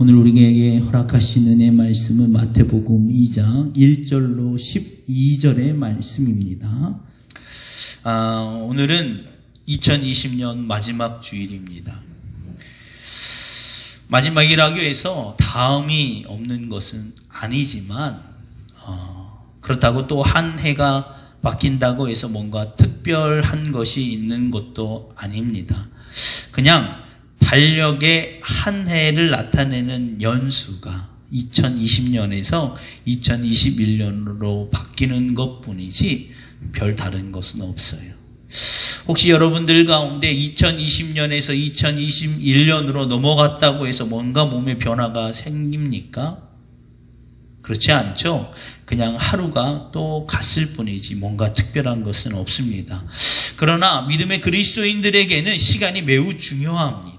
오늘 우리에게 허락하신 은혜 말씀은 마태복음 2장 1절로 12절의 말씀입니다. 오늘은 2020년 마지막 주일입니다. 마지막이라고 해서 다음이 없는 것은 아니지만 그렇다고 또 한 해가 바뀐다고 해서 뭔가 특별한 것이 있는 것도 아닙니다. 그냥 달력의 한 해를 나타내는 연수가 2020년에서 2021년으로 바뀌는 것뿐이지 별 다른 것은 없어요. 혹시 여러분들 가운데 2020년에서 2021년으로 넘어갔다고 해서 뭔가 몸에 변화가 생깁니까? 그렇지 않죠? 그냥 하루가 또 갔을 뿐이지 뭔가 특별한 것은 없습니다. 그러나 믿음의 그리스도인들에게는 시간이 매우 중요합니다.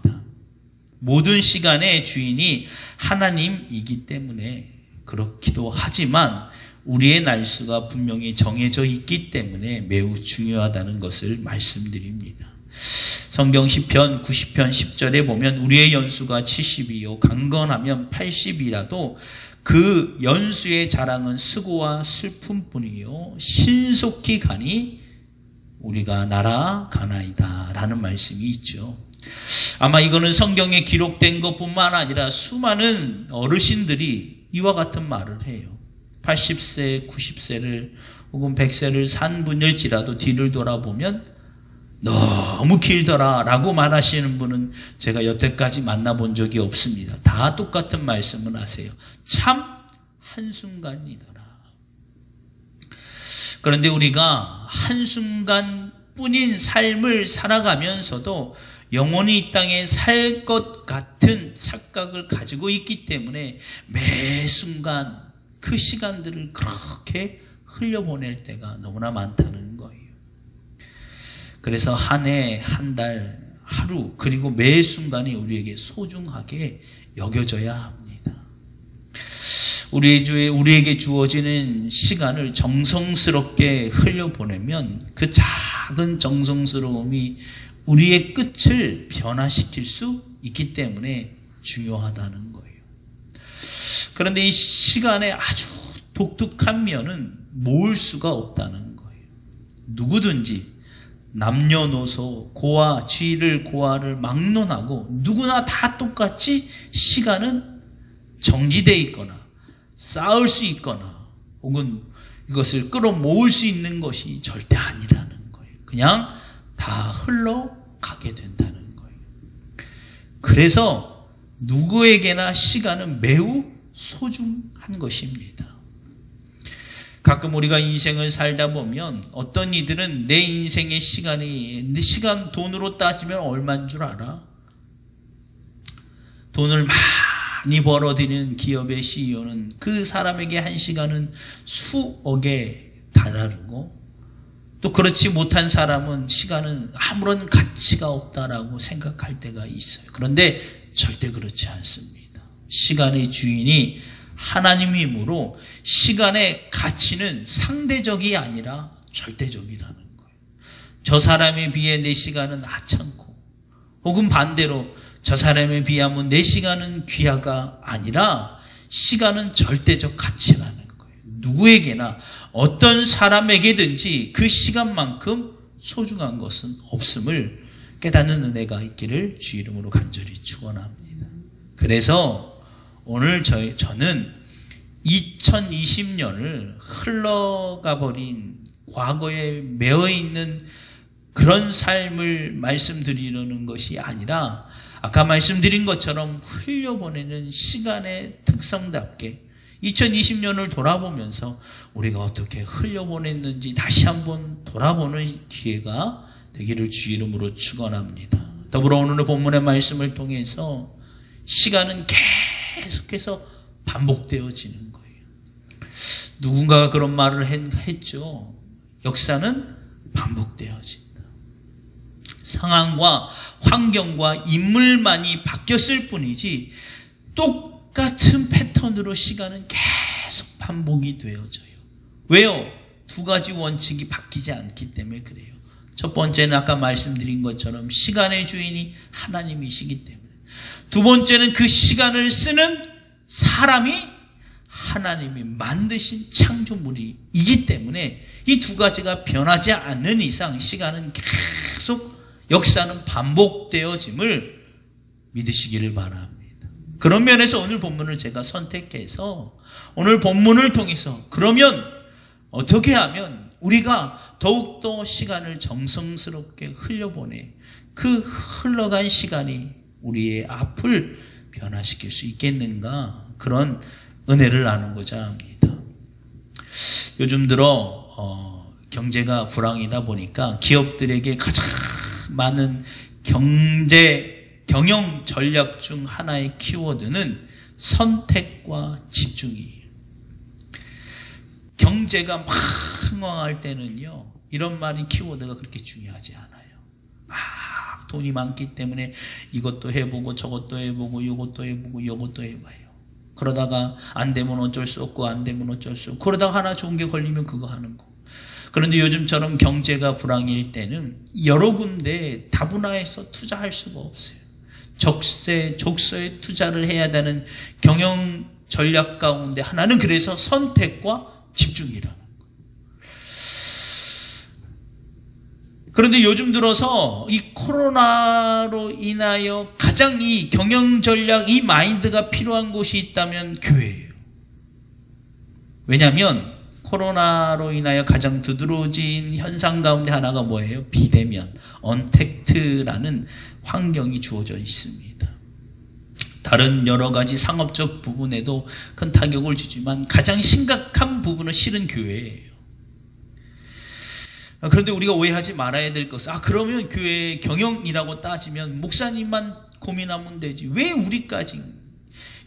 모든 시간의 주인이 하나님이기 때문에 그렇기도 하지만 우리의 날수가 분명히 정해져 있기 때문에 매우 중요하다는 것을 말씀드립니다. 성경 시편 90편 10절에 보면 우리의 연수가 70이요 강건하면 80이라도 그 연수의 자랑은 수고와 슬픔뿐이요 신속히 가니 우리가 날아가나이다 라는 말씀이 있죠. 아마 이거는 성경에 기록된 것뿐만 아니라 수많은 어르신들이 이와 같은 말을 해요. 80세, 90세를 혹은 100세를 산 분일지라도 뒤를 돌아보면 너무 길더라 라고 말하시는 분은 제가 여태까지 만나본 적이 없습니다. 다 똑같은 말씀을 하세요. 참 한순간이더라. 그런데 우리가 한순간뿐인 삶을 살아가면서도 영원히 이 땅에 살 것 같은 착각을 가지고 있기 때문에 매 순간 그 시간들을 그렇게 흘려보낼 때가 너무나 많다는 거예요. 그래서 한 해, 한 달, 하루 그리고 매 순간이 우리에게 소중하게 여겨져야 합니다. 우리에게 주어지는 시간을 정성스럽게 흘려보내면 그 작은 정성스러움이 우리의 끝을 변화시킬 수 있기 때문에 중요하다는 거예요. 그런데 이 시간의 아주 독특한 면은 모을 수가 없다는 거예요. 누구든지 남녀노소 고아, 지를 고아를 막론하고 누구나 다 똑같이 시간은 정지되어 있거나 쌓을 수 있거나 혹은 이것을 끌어모을 수 있는 것이 절대 아니라는 거예요. 그냥 다 흘러가게 된다는 거예요. 그래서 누구에게나 시간은 매우 소중한 것입니다. 가끔 우리가 인생을 살다 보면 어떤 이들은 내 인생의 시간이 내 시간 돈으로 따지면 얼마인 줄 알아? 돈을 많이 벌어들이는 기업의 CEO는 그 사람에게 한 시간은 수억에 달하고 또 그렇지 못한 사람은 시간은 아무런 가치가 없다라고 생각할 때가 있어요. 그런데 절대 그렇지 않습니다. 시간의 주인이 하나님이므로 시간의 가치는 상대적이 아니라 절대적이라는 거예요. 저 사람에 비해 내 시간은 하찮고 혹은 반대로 저 사람에 비하면 내 시간은 귀하가 아니라 시간은 절대적 가치라는 거예요. 누구에게나 어떤 사람에게든지 그 시간만큼 소중한 것은 없음을 깨닫는 은혜가 있기를 주 이름으로 간절히 축원합니다. 그래서 오늘 저는 2020년을 흘러가 버린 과거에 매어 있는 그런 삶을 말씀드리려는 것이 아니라 아까 말씀드린 것처럼 흘려보내는 시간의 특성답게 2020년을 돌아보면서 우리가 어떻게 흘려보냈는지 다시 한번 돌아보는 기회가 되기를 주 이름으로 축원합니다. 더불어 오늘의 본문의 말씀을 통해서 시간은 계속해서 반복되어지는 거예요. 누군가가 그런 말을 했죠. 역사는 반복되어진다. 상황과 환경과 인물만이 바뀌었을 뿐이지 똑같은 패턴으로 시간은 계속 반복이 되어져요. 왜요? 두 가지 원칙이 바뀌지 않기 때문에 그래요. 첫 번째는 아까 말씀드린 것처럼 시간의 주인이 하나님이시기 때문에, 두 번째는 그 시간을 쓰는 사람이 하나님이 만드신 창조물이기 때문에 이 두 가지가 변하지 않는 이상 시간은 계속 역사는 반복되어짐을 믿으시기를 바랍니다. 그런 면에서 오늘 본문을 제가 선택해서 오늘 본문을 통해서 그러면 어떻게 하면 우리가 더욱더 시간을 정성스럽게 흘려보내 그 흘러간 시간이 우리의 앞을 변화시킬 수 있겠는가, 그런 은혜를 나누고자 합니다. 요즘 들어 경제가 불황이다 보니까 기업들에게 가장 많은 경영 전략 중 하나의 키워드는 선택과 집중이에요. 경제가 막 흥황할 때는요, 이런 말이 키워드가 그렇게 중요하지 않아요. 막 돈이 많기 때문에 이것도 해보고 저것도 해보고 이것도 해보고 이것도 해봐요. 그러다가 안 되면 어쩔 수 없고 안 되면 어쩔 수 없고 그러다가 하나 좋은 게 걸리면 그거 하는 거. 그런데 요즘처럼 경제가 불황일 때는 여러 군데 다분화해서 투자할 수가 없어요. 적소에 투자를 해야 되는 경영 전략 가운데 하나는 그래서 선택과 집중이라는 거예요. 그런데 요즘 들어서 이 코로나로 인하여 가장 이 경영 전략, 이 마인드가 필요한 곳이 있다면 교회예요. 왜냐하면 코로나로 인하여 가장 두드러진 현상 가운데 하나가 뭐예요? 비대면, 언택트라는 환경이 주어져 있습니다. 다른 여러 가지 상업적 부분에도 큰 타격을 주지만 가장 심각한 부분은 실은 교회예요. 그런데 우리가 오해하지 말아야 될 것은, 그러면 교회 경영이라고 따지면 목사님만 고민하면 되지, 왜 우리까지?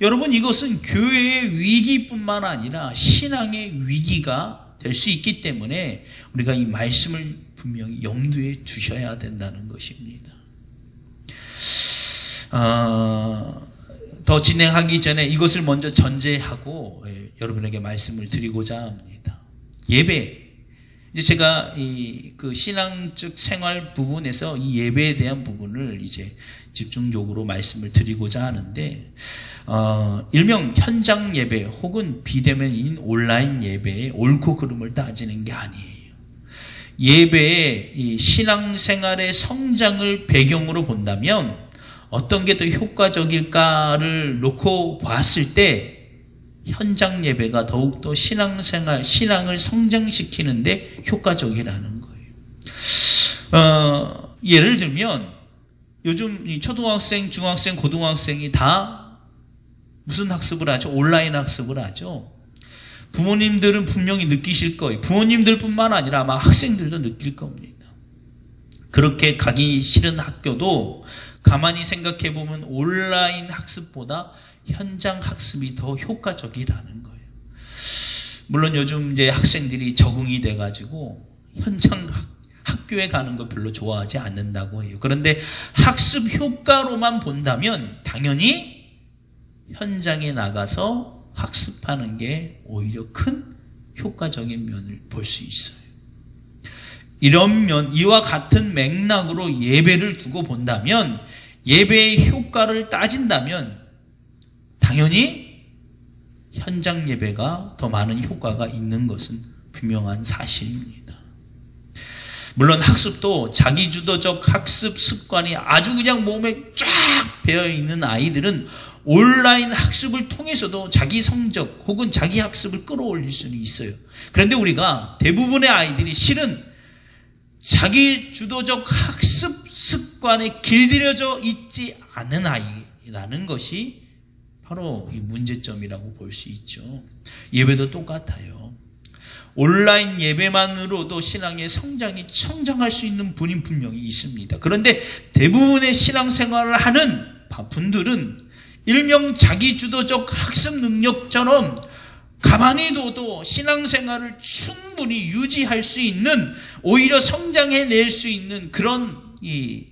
여러분, 이것은 교회의 위기뿐만 아니라 신앙의 위기가 될 수 있기 때문에 우리가 이 말씀을 분명히 염두에 두셔야 된다는 것입니다. 더 진행하기 전에 이것을 먼저 전제하고 여러분에게 말씀을 드리고자 합니다. 예배. 이제 제가 그 신앙적 생활 부분에서 이 예배에 대한 부분을 이제 집중적으로 말씀을 드리고자 하는데, 일명 현장 예배 혹은 비대면인 온라인 예배의 옳고 그름을 따지는 게 아니에요. 예배의 이 신앙생활의 성장을 배경으로 본다면 어떤 게 더 효과적일까를 놓고 봤을 때 현장 예배가 더욱더 신앙을 성장시키는데 효과적이라는 거예요. 예를 들면 요즘 이 초등학생, 중학생, 고등학생이 다 무슨 학습을 하죠? 온라인 학습을 하죠. 부모님들은 분명히 느끼실 거예요. 부모님들뿐만 아니라 아마 학생들도 느낄 겁니다. 그렇게 가기 싫은 학교도 가만히 생각해 보면 온라인 학습보다 현장 학습이 더 효과적이라는 거예요. 물론 요즘 이제 학생들이 적응이 돼가지고 현장 학교에 가는 거 별로 좋아하지 않는다고 해요. 그런데 학습 효과로만 본다면 당연히 현장에 나가서 학습하는 게 오히려 큰 효과적인 면을 볼 수 있어요. 이런 면, 이와 같은 맥락으로 예배를 두고 본다면, 예배의 효과를 따진다면 당연히 현장 예배가 더 많은 효과가 있는 것은 분명한 사실입니다. 물론 학습도 자기주도적 학습 습관이 아주 그냥 몸에 쫙 배어있는 아이들은 온라인 학습을 통해서도 자기 성적 혹은 자기 학습을 끌어올릴 수는 있어요. 그런데 우리가 대부분의 아이들이 실은 자기주도적 학습 습관에 길들여져 있지 않은 아이라는 것이 바로 이 문제점이라고 볼 수 있죠. 예배도 똑같아요. 온라인 예배만으로도 신앙의 성장할 수 있는 분이 분명히 있습니다. 그런데 대부분의 신앙생활을 하는 분들은 일명 자기주도적 학습 능력처럼 가만히 둬도 신앙생활을 충분히 유지할 수 있는, 오히려 성장해낼 수 있는 그런 이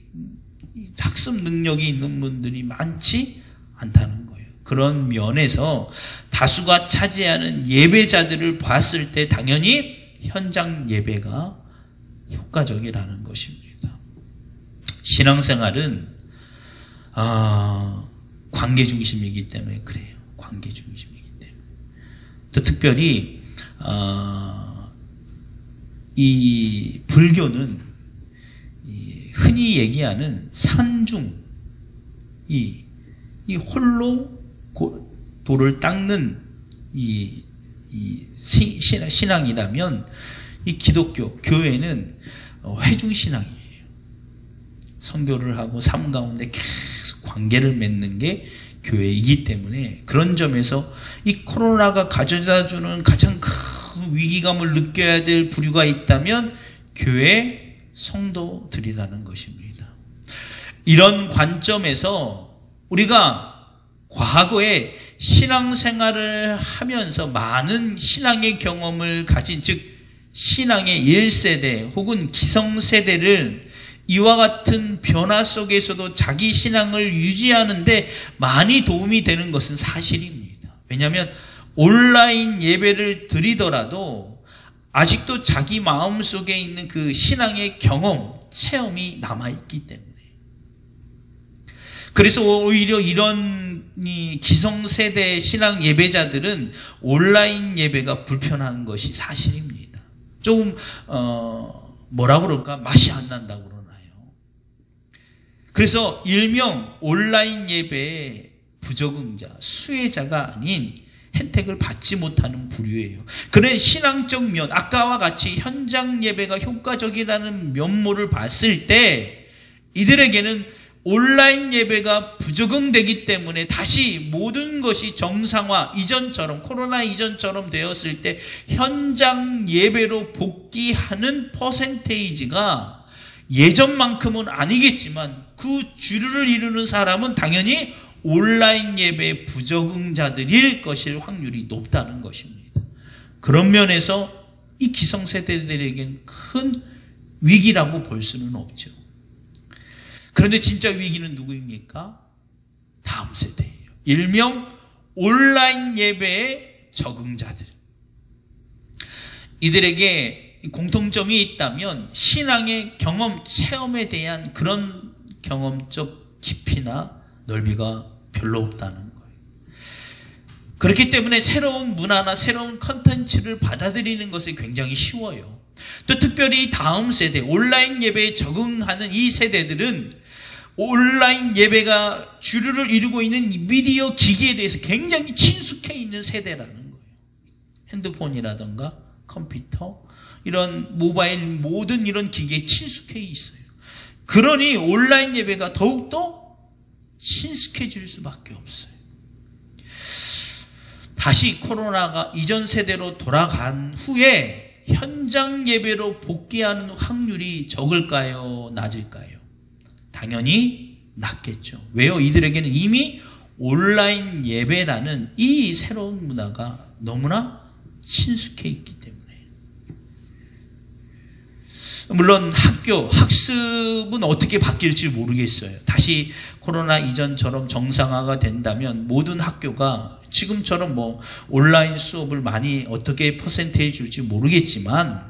학습 능력이 있는 분들이 많지 않다는 거예요. 그런 면에서 다수가 차지하는 예배자들을 봤을 때 당연히 현장 예배가 효과적이라는 것입니다. 신앙생활은 관계 중심이기 때문에 그래요. 관계 중심이기 때문에. 또 특별히 이 불교는 흔히 얘기하는 산중, 이 홀로 돌을 닦는 이 신앙이라면 이 기독교 교회는 회중 신앙이에요. 선교를 하고 삶 가운데 계속 관계를 맺는 게 교회이기 때문에 그런 점에서 이 코로나가 가져다주는 가장 큰 위기감을 느껴야 될 부류가 있다면 교회 성도들이라는 것입니다. 이런 관점에서 우리가 과거에 신앙생활을 하면서 많은 신앙의 경험을 가진, 즉 신앙의 1세대 혹은 기성세대를 이와 같은 변화 속에서도 자기 신앙을 유지하는데 많이 도움이 되는 것은 사실입니다. 왜냐하면 온라인 예배를 드리더라도 아직도 자기 마음속에 있는 그 신앙의 경험, 체험이 남아있기 때문에. 그래서 오히려 이런 기성세대 신앙 예배자들은 온라인 예배가 불편한 것이 사실입니다. 조금 뭐라 그럴까? 맛이 안 난다고 그러나요? 그래서 일명 온라인 예배의 부적응자, 수혜자가 아닌 혜택을 받지 못하는 부류예요. 그런 신앙적 면, 아까와 같이 현장 예배가 효과적이라는 면모를 봤을 때 이들에게는 온라인 예배가 부적응되기 때문에 다시 모든 것이 정상화, 이전처럼, 코로나 이전처럼 되었을 때 현장 예배로 복귀하는 퍼센테이지가 예전만큼은 아니겠지만 그 주류를 이루는 사람은 당연히 온라인 예배 부적응자들일 것일 확률이 높다는 것입니다. 그런 면에서 이 기성세대들에게는 큰 위기라고 볼 수는 없죠. 그런데 진짜 위기는 누구입니까? 다음 세대예요. 일명 온라인 예배의 적응자들. 이들에게 공통점이 있다면 신앙의 경험, 체험에 대한 그런 경험적 깊이나 넓이가 별로 없다는 거예요. 그렇기 때문에 새로운 문화나 새로운 컨텐츠를 받아들이는 것이 굉장히 쉬워요. 또 특별히 다음 세대, 온라인 예배에 적응하는 이 세대들은 온라인 예배가 주류를 이루고 있는 미디어 기기에 대해서 굉장히 친숙해 있는 세대라는 거예요. 핸드폰이라든가 컴퓨터, 이런 모바일 모든 이런 기기에 친숙해 있어요. 그러니 온라인 예배가 더욱더 친숙해질 수밖에 없어요. 다시 코로나가 이전 세대로 돌아간 후에 현장 예배로 복귀하는 확률이 적을까요? 낮을까요? 당연히 낮겠죠. 왜요? 이들에게는 이미 온라인 예배라는 이 새로운 문화가 너무나 친숙해 있기 때문에. 물론 학교, 학습은 어떻게 바뀔지 모르겠어요. 다시 코로나 이전처럼 정상화가 된다면 모든 학교가 지금처럼 뭐 온라인 수업을 많이 어떻게 퍼센트해 줄지 모르겠지만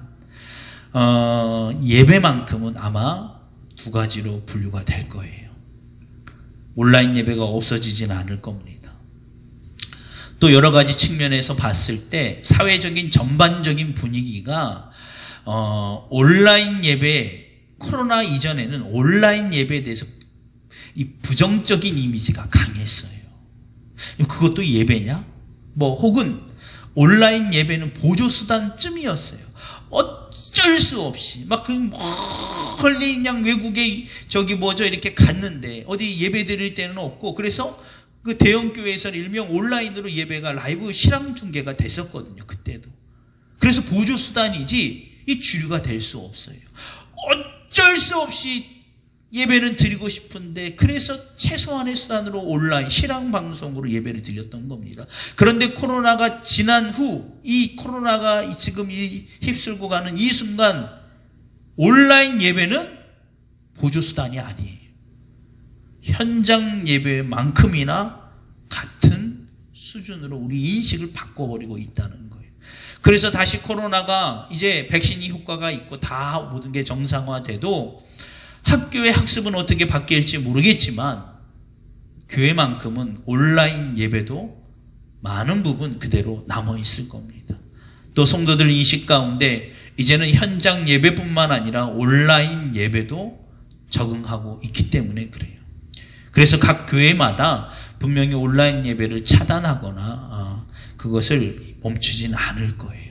예배만큼은 아마 두 가지로 분류가 될 거예요. 온라인 예배가 없어지진 않을 겁니다. 또 여러 가지 측면에서 봤을 때 사회적인 전반적인 분위기가 온라인 예배, 코로나 이전에는 온라인 예배에 대해서 이 부정적인 이미지가 강했어요. 그것도 예배냐? 뭐 혹은 온라인 예배는 보조수단쯤이었어요. 어쩔 수 없이 막 그 멀리 그냥 외국에 이렇게 갔는데 어디 예배 드릴 때는 없고, 그래서 그 대형 교회에서는 일명 온라인으로 예배가 라이브 실황 중계가 됐었거든요. 그때도. 그래서 보조수단이지 이 주류가 될 수 없어요. 어쩔 수 없이 예배는 드리고 싶은데 그래서 최소한의 수단으로 온라인 실황 방송으로 예배를 드렸던 겁니다. 그런데 코로나가 지난 후 이 코로나가 지금 휩쓸고 가는 이 순간 온라인 예배는 보조수단이 아니에요. 현장 예배만큼이나 같은 수준으로 우리 인식을 바꿔버리고 있다는 거예요. 그래서 다시 코로나가 이제 백신이 효과가 있고 다 모든 게 정상화돼도 학교의 학습은 어떻게 바뀔지 모르겠지만 교회만큼은 온라인 예배도 많은 부분 그대로 남아있을 겁니다. 또 성도들 인식 가운데 이제는 현장 예배뿐만 아니라 온라인 예배도 적응하고 있기 때문에 그래요. 그래서 각 교회마다 분명히 온라인 예배를 차단하거나 그것을 멈추지는 않을 거예요.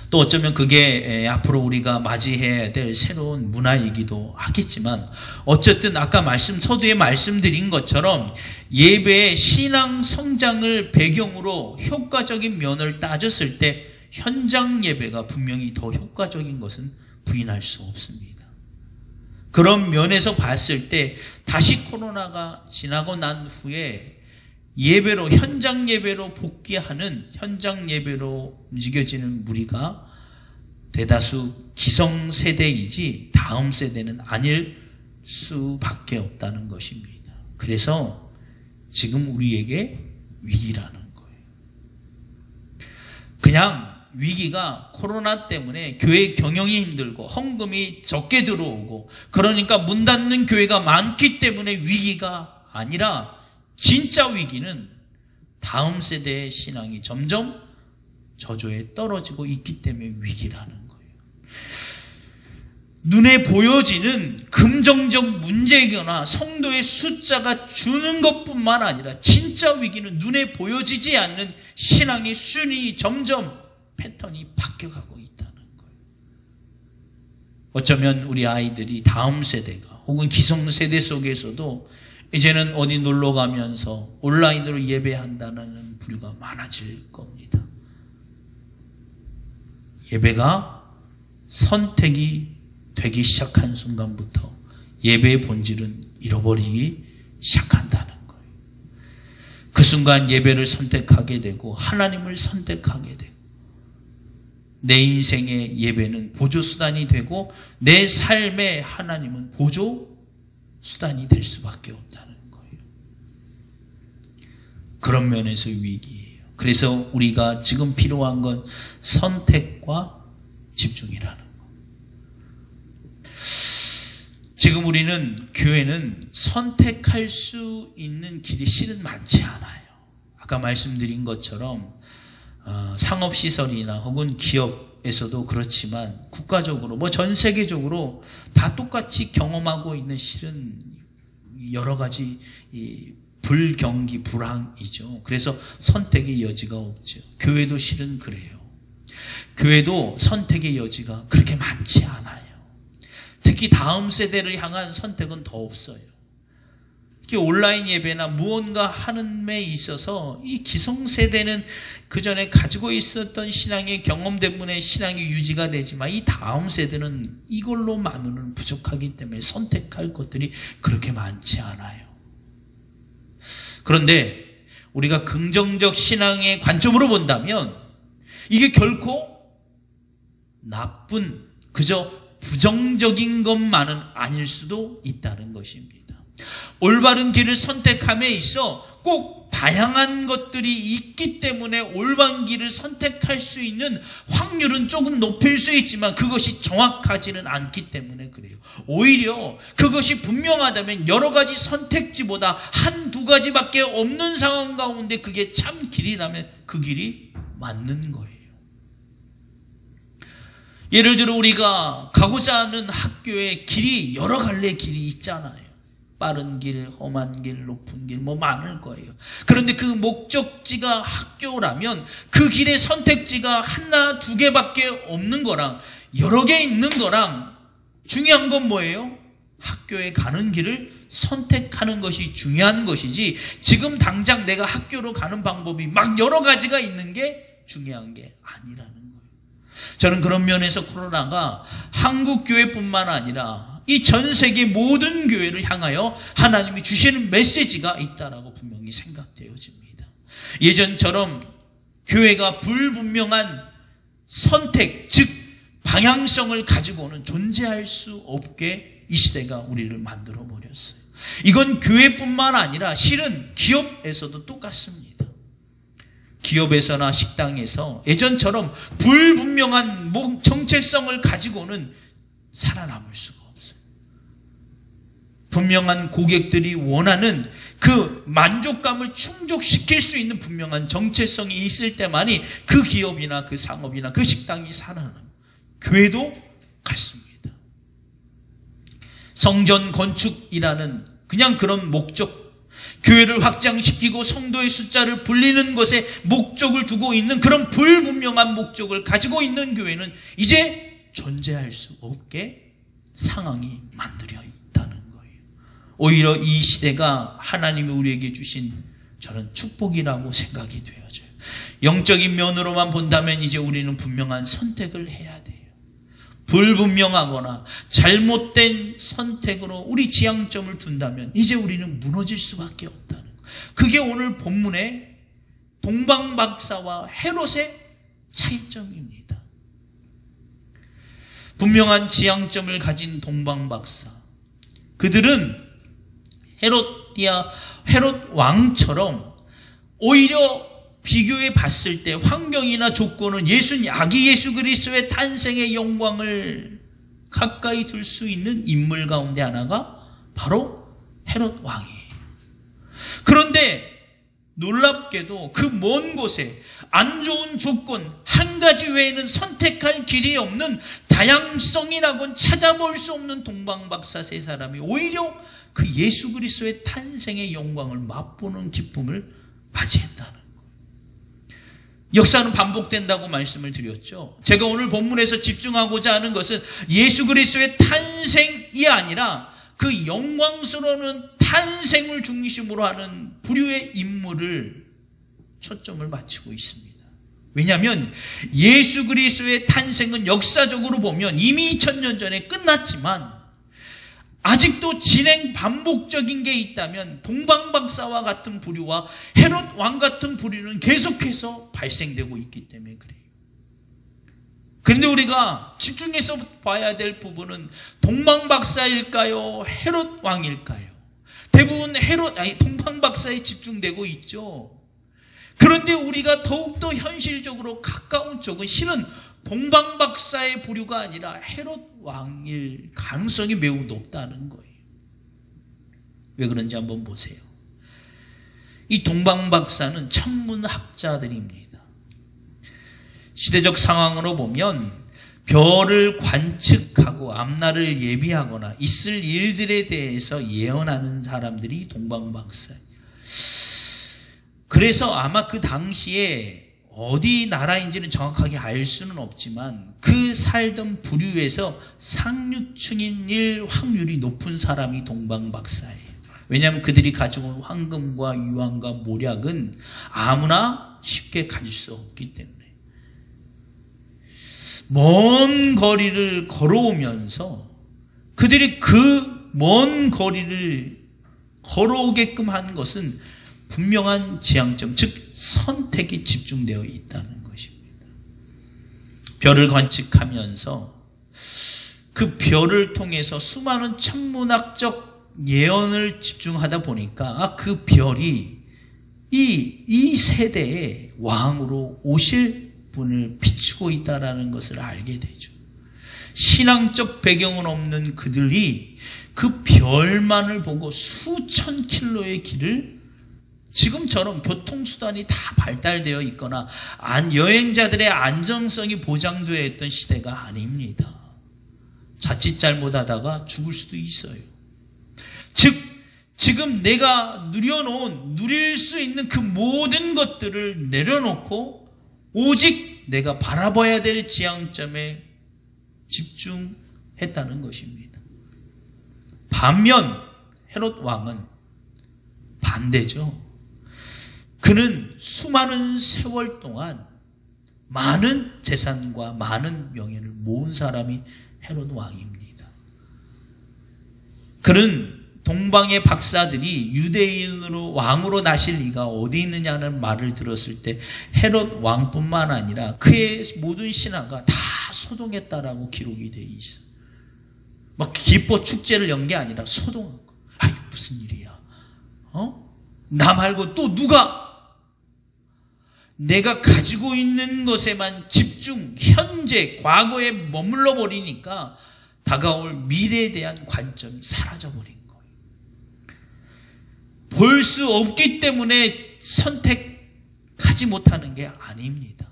또 어쩌면 그게 앞으로 우리가 맞이해야 될 새로운 문화이기도 하겠지만 어쨌든 아까 서두에 말씀드린 것처럼 예배의 신앙 성장을 배경으로 효과적인 면을 따졌을 때 현장 예배가 분명히 더 효과적인 것은 부인할 수 없습니다. 그런 면에서 봤을 때 다시 코로나가 지나고 난 후에 예배로 현장 예배로 복귀하는 현장 예배로 움직여지는 무리가 대다수 기성세대이지 다음 세대는 아닐 수밖에 없다는 것입니다. 그래서 지금 우리에게 위기라는 거예요. 그냥 위기가 코로나 때문에 교회 경영이 힘들고 헌금이 적게 들어오고 그러니까 문 닫는 교회가 많기 때문에 위기가 아니라 진짜 위기는 다음 세대의 신앙이 점점 저조에 떨어지고 있기 때문에 위기라는 거예요. 눈에 보여지는 금정적 문제거나 성도의 숫자가 주는 것뿐만 아니라 진짜 위기는 눈에 보여지지 않는 신앙의 순위 점점 패턴이 바뀌어가고 있다는 거예요. 어쩌면 우리 아이들이 다음 세대가 혹은 기성세대 속에서도 이제는 어디 놀러 가면서 온라인으로 예배한다는 부류가 많아질 겁니다. 예배가 선택이 되기 시작한 순간부터 예배의 본질은 잃어버리기 시작한다는 거예요. 그 순간 예배를 선택하게 되고 하나님을 선택하게 되고 내 인생의 예배는 보조수단이 되고 내 삶의 하나님은 보조수단이 될 수밖에 없다는 거예요. 그런 면에서 위기예요. 그래서 우리가 지금 필요한 건 선택과 집중이라는 거예요. 지금 우리는 교회는 선택할 수 있는 길이 실은 많지 않아요. 아까 말씀드린 것처럼 상업시설이나 혹은 기업에서도 그렇지만 국가적으로 전 세계적으로 다 똑같이 경험하고 있는 실은 여러 가지 불경기 불황이죠. 그래서 선택의 여지가 없죠. 교회도 실은 그래요. 교회도 선택의 여지가 그렇게 많지 않아요. 특히 다음 세대를 향한 선택은 더 없어요. 특히 온라인 예배나 무언가 하는 데 있어서 이 기성세대는 그 전에 가지고 있었던 신앙의 경험 때문에 신앙이 유지가 되지만 이 다음 세대는 이걸로만으로는 부족하기 때문에 선택할 것들이 그렇게 많지 않아요. 그런데 우리가 긍정적 신앙의 관점으로 본다면 이게 결코 나쁜 그저 부정적인 것만은 아닐 수도 있다는 것입니다. 올바른 길을 선택함에 있어 꼭 다양한 것들이 있기 때문에 올바른 길을 선택할 수 있는 확률은 조금 높일 수 있지만 그것이 정확하지는 않기 때문에 그래요. 오히려 그것이 분명하다면 여러 가지 선택지보다 한두 가지밖에 없는 상황 가운데 그게 참 길이라면 그 길이 맞는 거예요. 예를 들어 우리가 가고자 하는 학교에 길이 여러 갈래 길이 있잖아요. 빠른 길, 험한 길, 높은 길 많을 거예요. 그런데 그 목적지가 학교라면 그 길의 선택지가 하나, 두 개밖에 없는 거랑 여러 개 있는 거랑 중요한 건 뭐예요? 학교에 가는 길을 선택하는 것이 중요한 것이지 지금 당장 내가 학교로 가는 방법이 막 여러 가지가 있는 게 중요한 게 아니라는 거예요. 저는 그런 면에서 코로나가 한국 교회뿐만 아니라 이 전 세계 모든 교회를 향하여 하나님이 주시는 메시지가 있다라고 분명히 생각되어집니다. 예전처럼 교회가 불분명한 선택, 즉 방향성을 가지고는 존재할 수 없게 이 시대가 우리를 만들어 버렸어요. 이건 교회뿐만 아니라 실은 기업에서도 똑같습니다. 기업에서나 식당에서 예전처럼 불분명한 정체성을 가지고는 살아남을 수가 없어요. 분명한 고객들이 원하는 그 만족감을 충족시킬 수 있는 분명한 정체성이 있을 때만이 그 기업이나 그 상업이나 그 식당이 살아납니다. 교회도 같습니다. 성전 건축이라는 그냥 그런 목적, 교회를 확장시키고 성도의 숫자를 불리는 것에 목적을 두고 있는 그런 불분명한 목적을 가지고 있는 교회는 이제 존재할 수 없게 상황이 만들어 있다는 거예요. 오히려 이 시대가 하나님이 우리에게 주신 저는 축복이라고 생각이 되어져요. 영적인 면으로만 본다면 이제 우리는 분명한 선택을 해야 돼요. 불분명하거나 잘못된 선택으로 우리 지향점을 둔다면 이제 우리는 무너질 수밖에 없다는 거예요. 그게 오늘 본문의 동방박사와 헤롯의 차이점입니다. 분명한 지향점을 가진 동방박사, 그들은 헤롯 왕처럼 오히려 비교해 봤을 때 환경이나 조건은 아기 예수 그리스도의 탄생의 영광을 가까이 둘 수 있는 인물 가운데 하나가 바로 헤롯 왕이에요. 그런데 놀랍게도 그 먼 곳에 안 좋은 조건 한 가지 외에는 선택할 길이 없는 다양성이라고는 찾아볼 수 없는 동방박사 세 사람이 오히려 그 예수 그리스도의 탄생의 영광을 맛보는 기쁨을 맞이했다는 거예요. 역사는 반복된다고 말씀을 드렸죠. 제가 오늘 본문에서 집중하고자 하는 것은 예수 그리스도의 탄생이 아니라 그 영광스러운 탄생을 중심으로 하는 부류의 인물을 초점을 맞추고 있습니다. 왜냐하면 예수 그리스도의 탄생은 역사적으로 보면 이미 2000년 전에 끝났지만 아직도 진행 반복적인 게 있다면 동방박사와 같은 부류와 헤롯 왕 같은 부류는 계속해서 발생되고 있기 때문에 그래요. 그런데 우리가 집중해서 봐야 될 부분은 동방박사일까요? 헤롯 왕일까요? 대부분 동방박사에 집중되고 있죠. 그런데 우리가 더욱더 현실적으로 가까운 쪽은 실은 동방박사의 부류가 아니라 헤롯 왕일 가능성이 매우 높다는 거예요. 왜 그런지 한번 보세요. 이 동방박사는 천문학자들입니다. 시대적 상황으로 보면 별을 관측하고 앞날을 예비하거나 있을 일들에 대해서 예언하는 사람들이 동방박사예요. 그래서 아마 그 당시에 어디 나라인지는 정확하게 알 수는 없지만 그 살던 부류에서 상류층인 확률이 높은 사람이 동방박사예요. 왜냐하면 그들이 가지고 온 황금과 유황과 모략은 아무나 쉽게 가질 수 없기 때문에 먼 거리를 걸어오면서 그들이 그 먼 거리를 걸어오게끔 한 것은 분명한 지향점, 즉 선택이 집중되어 있다는 것입니다. 별을 관측하면서 그 별을 통해서 수많은 천문학적 예언을 집중하다 보니까 그 별이 이 세대의 왕으로 오실 분을 비추고 있다는 것을 알게 되죠. 신앙적 배경은 없는 그들이 그 별만을 보고 수천 킬로의 길을 지금처럼 교통수단이 다 발달되어 있거나 여행자들의 안정성이 보장되어 있던 시대가 아닙니다. 자칫 잘못하다가 죽을 수도 있어요. 즉 지금 내가 누릴 수 있는 그 모든 것들을 내려놓고 오직 내가 바라봐야 될 지향점에 집중했다는 것입니다. 반면 헤롯 왕은 반대죠. 그는 수많은 세월 동안 많은 재산과 많은 명예를 모은 사람이 헤롯 왕입니다. 그는 동방의 박사들이 유대인으로 왕으로 나실 리가 어디 있느냐는 말을 들었을 때 헤롯 왕뿐만 아니라 그의 모든 신하가 다 소동했다라고 기록이 되어 있어요. 막 기뻐 축제를 연 게 아니라 소동한 거. 아이 무슨 일이야? 나 말고 또 누가 내가 가지고 있는 것에만 집중, 현재, 과거에 머물러 버리니까 다가올 미래에 대한 관점이 사라져 버린 거예요. 볼 수 없기 때문에 선택하지 못하는 게 아닙니다.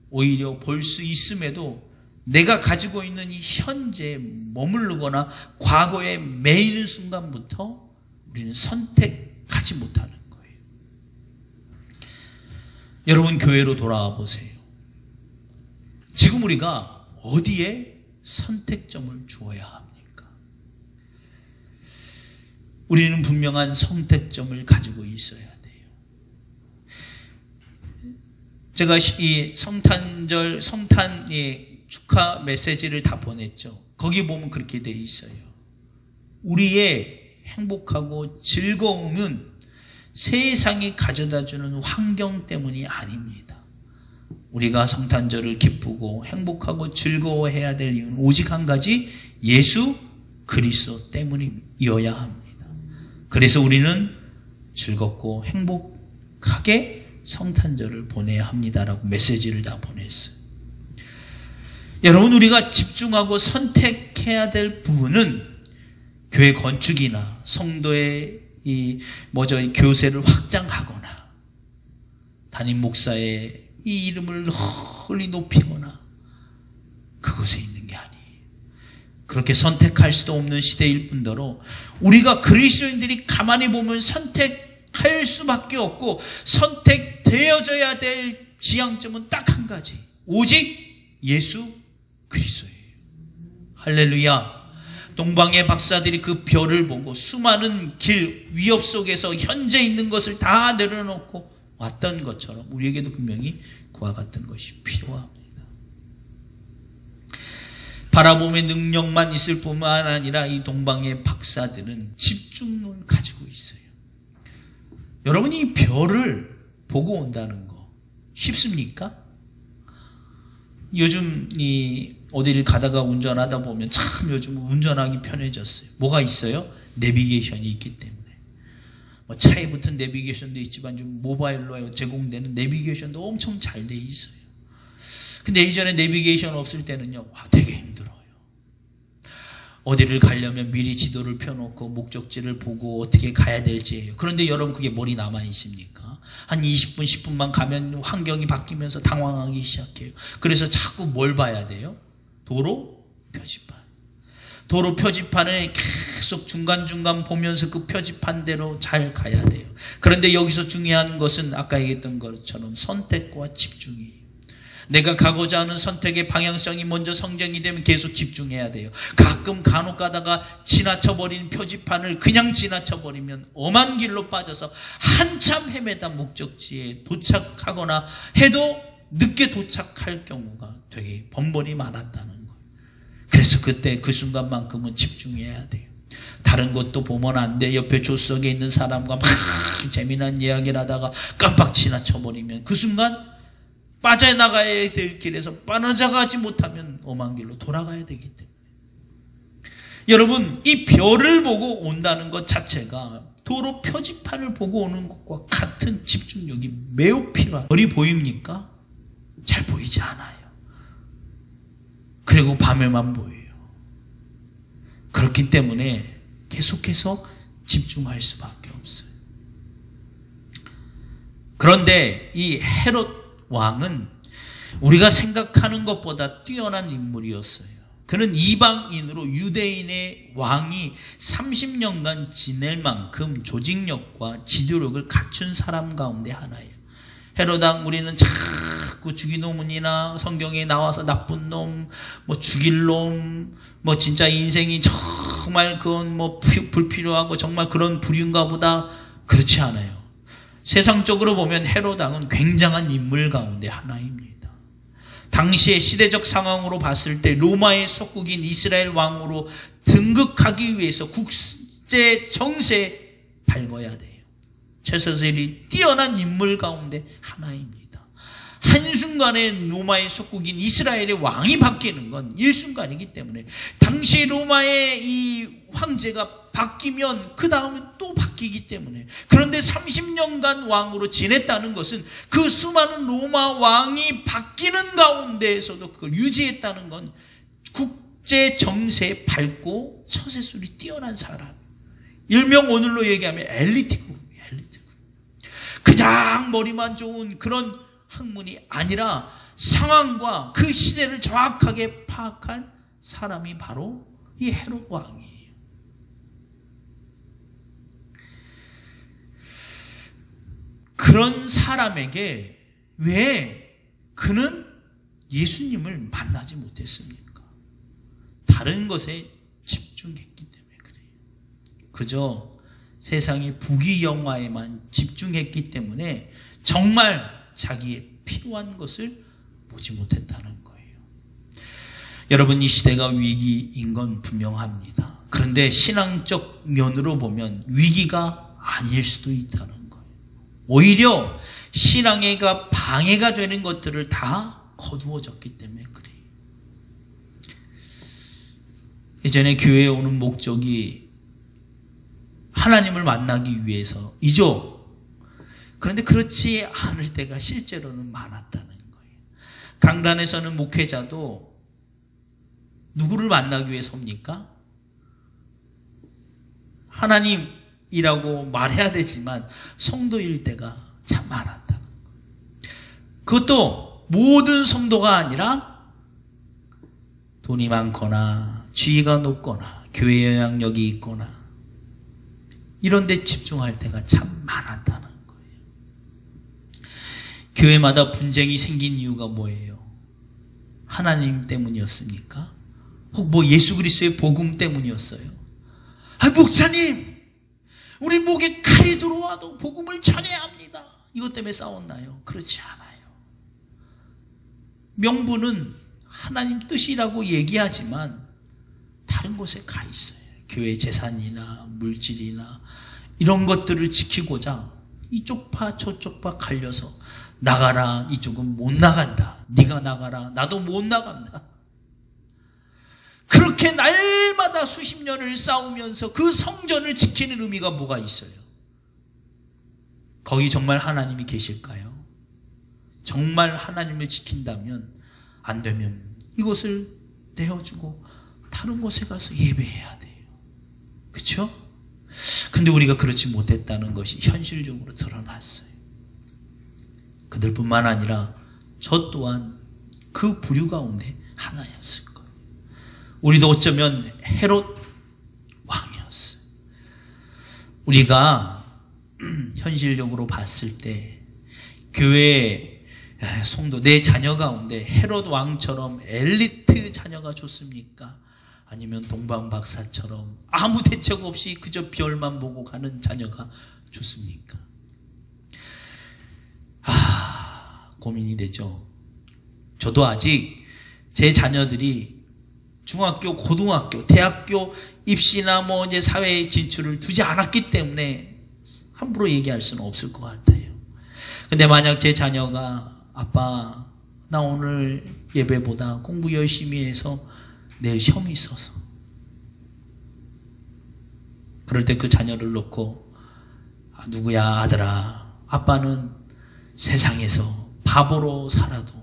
오히려 볼 수 있음에도 내가 가지고 있는 이 현재에 머무르거나 과거에 매이는 순간부터 우리는 선택하지 못하는 거예요. 여러분, 교회로 돌아와 보세요. 지금 우리가 어디에 선택점을 주어야 합니까? 우리는 분명한 선택점을 가지고 있어야 돼요. 제가 이 성탄절, 성탄 축하 메시지를 다 보냈죠. 거기 보면 그렇게 돼 있어요. 우리의 행복하고 즐거움은 세상이 가져다주는 환경 때문이 아닙니다. 우리가 성탄절을 기쁘고 행복하고 즐거워해야 될 이유는 오직 한 가지, 예수 그리스도 때문이어야 합니다. 그래서 우리는 즐겁고 행복하게 성탄절을 보내야 합니다라고 메시지를 다 보냈어요. 여러분, 우리가 집중하고 선택해야 될 부분은 교회 건축이나 성도의 교세를 확장하거나 담임 목사의 이 이름을 널리 높이거나 그것에 있는 게 아니에요. 그렇게 선택할 수도 없는 시대일 뿐더러 우리가 그리스도인들이 가만히 보면 선택할 수밖에 없고 선택되어져야 될 지향점은 딱 한 가지, 오직 예수 그리스도예요. 할렐루야. 동방의 박사들이 그 별을 보고 수많은 길 위협 속에서 현재 있는 것을 다 내려놓고 왔던 것처럼 우리에게도 분명히 그와 같은 것이 필요합니다. 바라봄의 능력만 있을 뿐만 아니라 이 동방의 박사들은 집중을 가지고 있어요. 여러분이 이 별을 보고 온다는 거 쉽습니까? 요즘 어디를 가다가 운전하다 보면 참 요즘 운전하기 편해졌어요. 뭐가 있어요? 내비게이션이 있기 때문에. 차에 붙은 내비게이션도 있지만 좀 모바일로 제공되는 내비게이션도 엄청 잘 돼 있어요. 근데 이전에 내비게이션 없을 때는요, 되게 힘들어요. 어디를 가려면 미리 지도를 펴놓고 목적지를 보고 어떻게 가야 될지. 그런데 여러분, 그게 머리 남아 있습니까? 한 20분, 10분만 가면 환경이 바뀌면서 당황하기 시작해요. 그래서 자꾸 뭘 봐야 돼요? 도로 표지판. 도로 표지판을 계속 중간중간 보면서 그 표지판대로 잘 가야 돼요. 그런데 여기서 중요한 것은 아까 얘기했던 것처럼 선택과 집중이에요. 내가 가고자 하는 선택의 방향성이 먼저 성장이 되면 계속 집중해야 돼요. 가끔 간혹 가다가 지나쳐버린 표지판을 그냥 지나쳐버리면 엄한 길로 빠져서 한참 헤매다 목적지에 도착하거나 해도 늦게 도착할 경우가 되게 번번이 많았다는 거예요. 그래서 그때 그 순간만큼은 집중해야 돼요. 다른 것도 보면 안 돼. 옆에 조수석에 있는 사람과 막 재미난 이야기를 하다가 깜빡 지나쳐버리면 그 순간 빠져나가야 될 길에서 빠져나가지 못하면 엄한 길로 돌아가야 되기 때문에. 여러분, 이 별을 보고 온다는 것 자체가 도로 표지판을 보고 오는 것과 같은 집중력이 매우 필요해요. 별이 보입니까? 잘 보이지 않아요. 그리고 밤에만 보여요. 그렇기 때문에 계속해서 집중할 수밖에 없어요. 그런데 이 헤롯 왕은 우리가 생각하는 것보다 뛰어난 인물이었어요. 그는 이방인으로 유대인의 왕이 30년간 지낼 만큼 조직력과 지도력을 갖춘 사람 가운데 하나예요. 헤롯 왕, 우리는 자꾸 주기도문이나 성경에 나와서 나쁜 놈, 죽일 놈, 진짜 인생이 정말 그건 불필요하고 정말 그런 부류인가 보다. 그렇지 않아요. 세상적으로 보면 헤롯 왕은 굉장한 인물 가운데 하나입니다. 당시의 시대적 상황으로 봤을 때 로마의 속국인 이스라엘 왕으로 등극하기 위해서 국제 정세에 밟아야 돼요. 최소셀이 뛰어난 인물 가운데 하나입니다. 한순간에 로마의 속국인 이스라엘의 왕이 바뀌는 건 일순간이기 때문에 당시 로마의 이 황제가 바뀌면 그 다음에 또 바뀌기 때문에, 그런데 30년간 왕으로 지냈다는 것은 그 수많은 로마 왕이 바뀌는 가운데에서도 그걸 유지했다는 건 국제 정세에 밝고 처세술이 뛰어난 사람, 일명 오늘로 얘기하면 엘리트 그룹이에요. 엘리트 그룹. 그냥 머리만 좋은 그런 학문이 아니라 상황과 그 시대를 정확하게 파악한 사람이 바로 이 헤롯 왕이에요. 그런 사람에게 왜 그는 예수님을 만나지 못했습니까? 다른 것에 집중했기 때문에 그래요. 그저 세상의 부귀영화에만 집중했기 때문에 정말 자기의 필요한 것을 보지 못했다는 거예요. 여러분, 이 시대가 위기인 건 분명합니다. 그런데 신앙적 면으로 보면 위기가 아닐 수도 있다는 거예요. 오히려 신앙에가 방해가 되는 것들을 다 거두어졌기 때문에 그래요. 예전에 교회에 오는 목적이 하나님을 만나기 위해서이죠. 그런데 그렇지 않을 때가 실제로는 많았다는 거예요. 강단에서는 목회자도 누구를 만나기 위해서입니까? 하나님이라고 말해야 되지만 성도일 때가 참 많았다. 그것도 모든 성도가 아니라 돈이 많거나 지위가 높거나 교회 영향력이 있거나 이런 데 집중할 때가 참 많았다는 거예요. 교회마다 분쟁이 생긴 이유가 뭐예요? 하나님 때문이었습니까? 혹 뭐 예수 그리스도의 복음 때문이었어요? 아, 목사님, 우리 목에 칼이 들어와도 복음을 전해야 합니다. 이것 때문에 싸웠나요? 그렇지 않아요. 명분은 하나님 뜻이라고 얘기하지만 다른 곳에 가 있어요. 교회 재산이나 물질이나 이런 것들을 지키고자 이쪽 파 저쪽 파 갈려서 나가라, 이쪽은 못 나간다. 네가 나가라, 나도 못 나간다. 그렇게 날마다 수십 년을 싸우면서 그 성전을 지키는 의미가 뭐가 있어요? 거기 정말 하나님이 계실까요? 정말 하나님을 지킨다면, 안 되면 이곳을 내어주고 다른 곳에 가서 예배해야 돼요. 그렇죠? 근데 우리가 그렇지 못했다는 것이 현실적으로 드러났어요. 그들뿐만 아니라 저 또한 그 부류 가운데 하나였을 거예요. 우리도 어쩌면 헤롯 왕이었어요. 우리가 현실적으로 봤을 때 교회 성도 내 자녀 가운데 헤롯 왕처럼 엘리트 자녀가 좋습니까? 아니면 동방 박사처럼 아무 대책 없이 그저 별만 보고 가는 자녀가 좋습니까? 고민이 되죠. 저도 아직 제 자녀들이 중학교, 고등학교, 대학교 입시나 뭐 이제 사회 진출을 두지 않았기 때문에 함부로 얘기할 수는 없을 것 같아요. 근데 만약 제 자녀가 아빠, 나 오늘 예배보다 공부 열심히 해서 내일 시험이 있어서, 그럴 때 그 자녀를 놓고 누구야 아들아, 아빠는 세상에서 바보로 살아도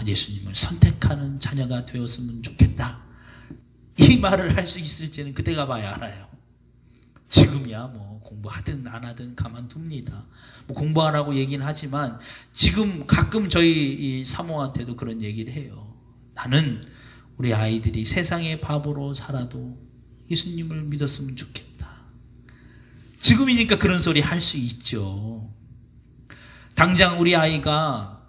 예수님을 선택하는 자녀가 되었으면 좋겠다, 이 말을 할 수 있을지는 그때가 봐야 알아요. 지금이야 뭐 공부하든 안 하든 가만둡니다. 뭐 공부하라고 얘기는 하지만 지금 가끔 저희 이 사모한테도 그런 얘기를 해요. 나는 우리 아이들이 세상의 바보로 살아도 예수님을 믿었으면 좋겠다. 지금이니까 그런 소리 할 수 있죠. 당장 우리 아이가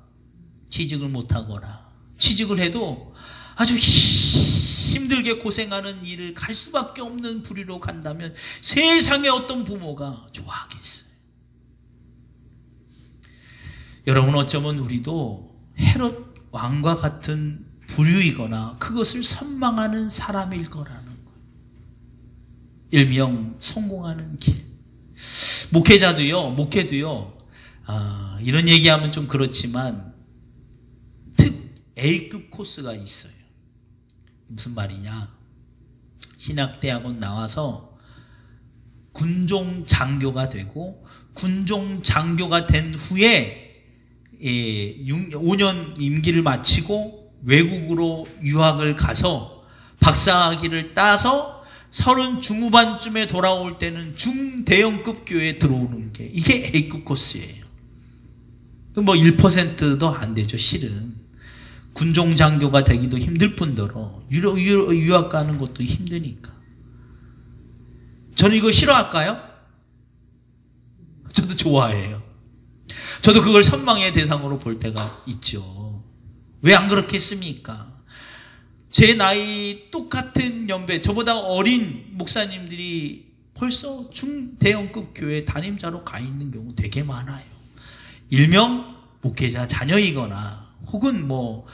취직을 못하거나 취직을 해도 아주 힘들게 고생하는 일을 갈 수밖에 없는 부류로 간다면 세상에 어떤 부모가 좋아하겠어요? 여러분, 어쩌면 우리도 헤롯 왕과 같은 부류이거나 그것을 선망하는 사람일 거라는 거예요. 일명 성공하는 길. 목회도요 이런 얘기하면 좀 그렇지만 특 A급 코스가 있어요. 무슨 말이냐? 신학대학원 나와서 군종 장교가 되고, 군종 장교가 된 후에 5년 임기를 마치고 외국으로 유학을 가서 박사학위를 따서 30 중후반쯤에 돌아올 때는 중대형급 교회에 들어오는 게 이게 A급 코스예요. 뭐 1%도 안 되죠. 실은 군종장교가 되기도 힘들 뿐더러 유학 가는 것도 힘드니까. 저는 이거 싫어할까요? 저도 좋아해요. 저도 그걸 선망의 대상으로 볼 때가 있죠. 왜 안 그렇겠습니까? 제 나이 똑같은 연배, 저보다 어린 목사님들이 벌써 중대형급 교회 담임자로 가 있는 경우 되게 많아요. 일명 목회자 자녀이거나 혹은 뭐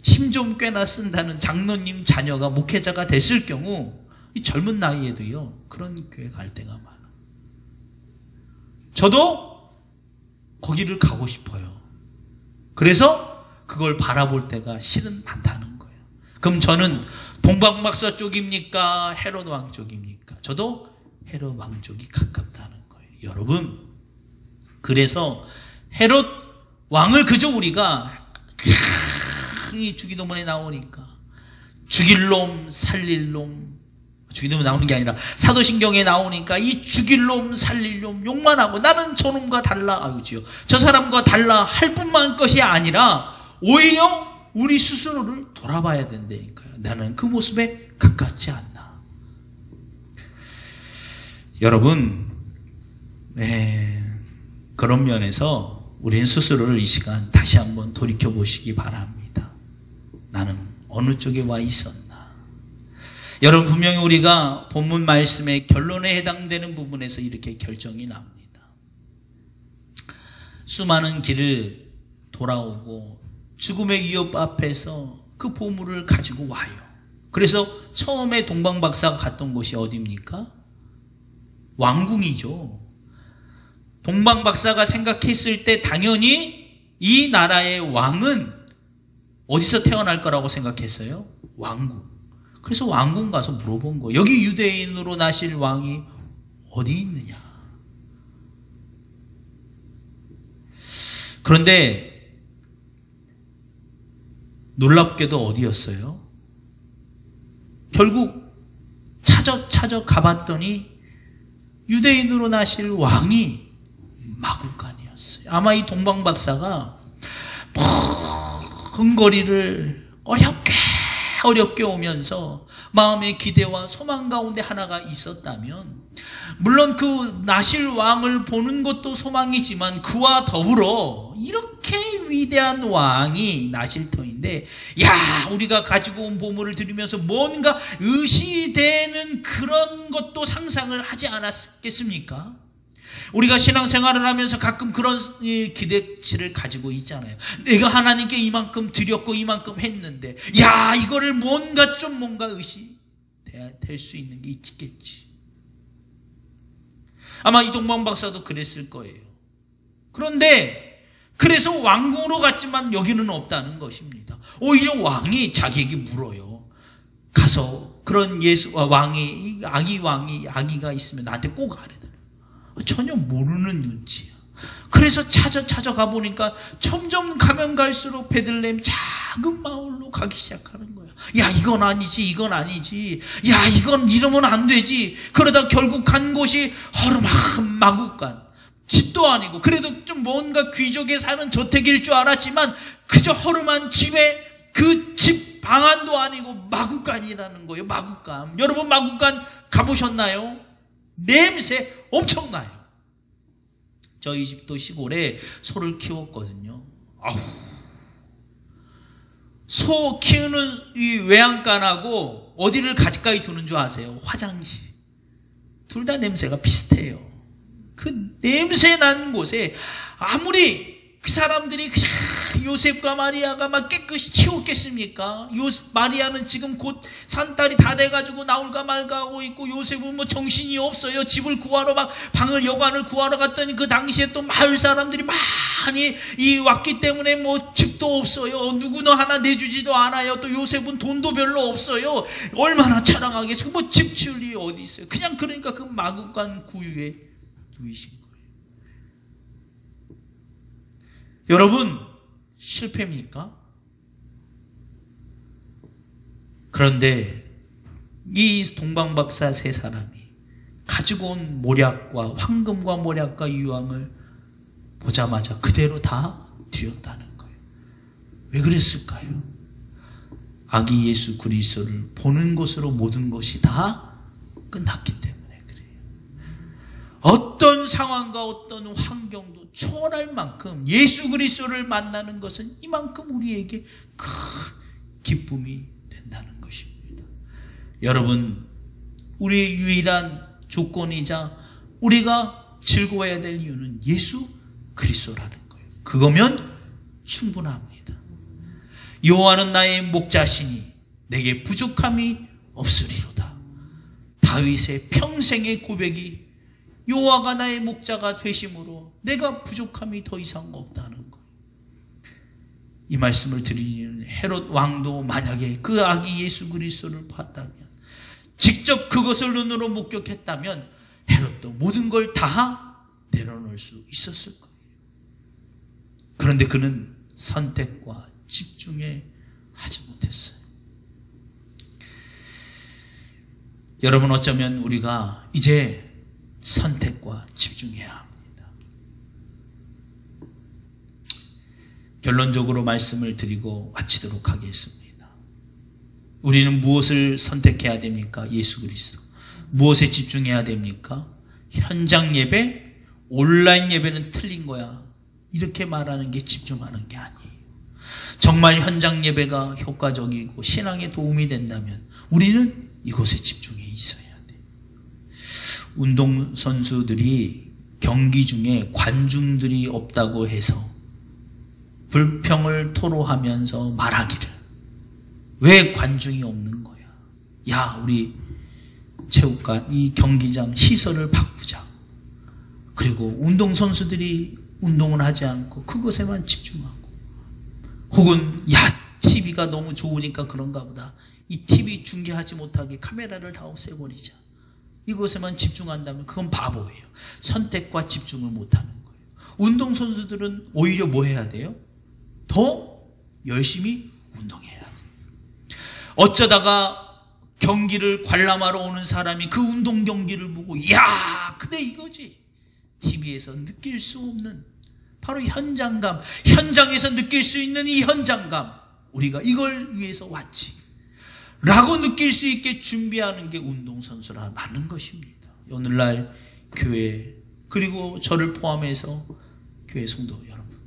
힘 좀 꽤나 쓴다는 장로님 자녀가 목회자가 됐을 경우 이 젊은 나이에도요 그런 교회 갈 때가 많아요. 저도 거기를 가고 싶어요. 그래서 그걸 바라볼 때가 실은 많다는 거예요. 그럼 저는 동방박사 쪽입니까? 헤롯 왕 쪽입니까? 저도 헤롯 왕 쪽이 가깝다는 거예요. 여러분, 그래서 헤롯 왕을 그저 우리가 이 주기도문에 나오니까 죽일 놈 살릴 놈, 주기도문에 나오는 게 아니라 사도신경에 나오니까 이 죽일 놈 살릴 놈 욕만 하고 나는 저놈과 달라, 아유지요, 저 사람과 달라 할 뿐만 것이 아니라 오히려 우리 스스로를 돌아봐야 된다니까요. 나는 그 모습에 가깝지 않나. 여러분, 그런 면에서 우리는 스스로를 이 시간 다시 한번 돌이켜보시기 바랍니다. 나는 어느 쪽에 와 있었나. 여러분, 분명히 우리가 본문 말씀의 결론에 해당되는 부분에서 이렇게 결정이 납니다. 수많은 길을 돌아오고 죽음의 위협 앞에서 그 보물을 가지고 와요. 그래서 처음에 동방박사가 갔던 곳이 어디입니까? 왕궁이죠. 동방박사가 생각했을 때 당연히 이 나라의 왕은 어디서 태어날 거라고 생각했어요? 왕궁. 그래서 왕궁 가서 물어본 거예요. 여기 유대인으로 나실 왕이 어디 있느냐. 그런데 놀랍게도 어디였어요? 결국 찾아 가봤더니 유대인으로 나실 왕이 마구간이었어요. 아마 이 동방박사가 먼 거리를 어렵게 오면서 마음의 기대와 소망 가운데 하나가 있었다면, 물론 그 나실 왕을 보는 것도 소망이지만 그와 더불어 이렇게 위대한 왕이 나실 터인데, 야, 우리가 가지고 온 보물을 들으면서 뭔가 의시되는 그런 것도 상상을 하지 않았겠습니까? 우리가 신앙생활을 하면서 가끔 그런 기대치를 가지고 있잖아요. 내가 하나님께 이만큼 드렸고 이만큼 했는데, 야, 이거를 뭔가 의시될 수 있는 게 있겠지. 아마 이동방 박사도 그랬을 거예요. 그런데 그래서 왕궁으로 갔지만 여기는 없다는 것입니다. 오히려 왕이 자기에게 물어요. 가서 그런 아기가 있으면 나한테 꼭 알아야. 전혀 모르는 눈치야. 그래서 찾아가 보니까 점점 가면 갈수록 베들레헴 작은 마을로 가기 시작하는 거야. 야, 이건 아니지. 야, 이건 이러면 안 되지. 그러다 결국 간 곳이 허름한 마구간. 집도 아니고, 그래도 좀 뭔가 귀족에 사는 저택일 줄 알았지만 그저 허름한 집에 그 집 방안도 아니고 마구간이라는 거예요. 마구간. 여러분, 마구간 가보셨나요? 냄새 엄청나요. 저희 집도 시골에 소를 키웠거든요. 아우, 소 키우는 이 외양간하고 어디를 가까이 두는 줄 아세요? 화장실. 둘 다 냄새가 비슷해요. 그 냄새 난 곳에 아무리 그 사람들이 요셉과 마리아가 막 깨끗이 치웠겠습니까? 마리아는 지금 곧 산딸이 다 돼가지고 나올까 말까 하고 있고, 요셉은 뭐 정신이 없어요. 집을 구하러 막 여관을 구하러 갔더니 그 당시에 또 마을 사람들이 많이 왔기 때문에 뭐 집도 없어요. 누구나 하나 내주지도 않아요. 또 요셉은 돈도 별로 없어요. 얼마나 자랑하겠어요. 뭐 집 치울 일이 어디 있어요. 그냥 그러니까 그 마구간 구유에 누이신 거예요. 여러분, 실패입니까? 그런데 이 동방박사 세 사람이 가지고 온 모략과 황금과 모략과 유황을 보자마자 그대로 다 드렸다는 거예요. 왜 그랬을까요? 아기 예수 그리스도를 보는 것으로 모든 것이 다 끝났기 때문에 그래요. 어떤 상황과 어떤 환경도 초월할 만큼 예수 그리스도를 만나는 것은 이만큼 우리에게 큰 기쁨이 된다는 것입니다. 여러분, 우리의 유일한 조건이자 우리가 즐거워해야 될 이유는 예수 그리스도라는 거예요. 그거면 충분합니다. 여호와는 나의 목자시니 내게 부족함이 없으리로다. 다윗의 평생의 고백이 여호와가 나의 목자가 되심으로 내가 부족함이 더 이상 없다는 거예요. 이 말씀을 드리는 헤롯 왕도 만약에 그 아기 예수 그리스도를 봤다면, 직접 그것을 눈으로 목격했다면 헤롯도 모든 걸 다 내려놓을 수 있었을 거예요. 그런데 그는 선택과 집중해 하지 못했어요. 여러분, 어쩌면 우리가 이제 선택과 집중해야 합니다. 결론적으로 말씀을 드리고 마치도록 하겠습니다. 우리는 무엇을 선택해야 됩니까? 예수 그리스도. 무엇에 집중해야 됩니까? 현장 예배, 온라인 예배는 틀린 거야. 이렇게 말하는 게 집중하는 게 아니에요. 정말 현장 예배가 효과적이고 신앙에 도움이 된다면 우리는 이곳에 집중해 있어야 돼요. 운동선수들이 경기 중에 관중들이 없다고 해서 불평을 토로하면서 말하기를, 왜 관중이 없는 거야? 야, 우리 체육관, 이 경기장 시설을 바꾸자. 그리고 운동선수들이 운동을 하지 않고 그것에만 집중하고, 혹은 야, TV가 너무 좋으니까 그런가 보다. 이 TV 중계하지 못하게 카메라를 다 없애버리자. 이것에만 집중한다면 그건 바보예요. 선택과 집중을 못하는 거예요. 운동선수들은 오히려 뭐 해야 돼요? 더 열심히 운동해야 돼요. 어쩌다가 경기를 관람하러 오는 사람이 그 운동 경기를 보고, 야, 그래 이거지. TV에서 느낄 수 없는 바로 현장감, 현장에서 느낄 수 있는 이 현장감, 우리가 이걸 위해서 왔지 라고 느낄 수 있게 준비하는 게 운동선수라는 것입니다. 오늘날 교회, 그리고 저를 포함해서 교회 성도 여러분,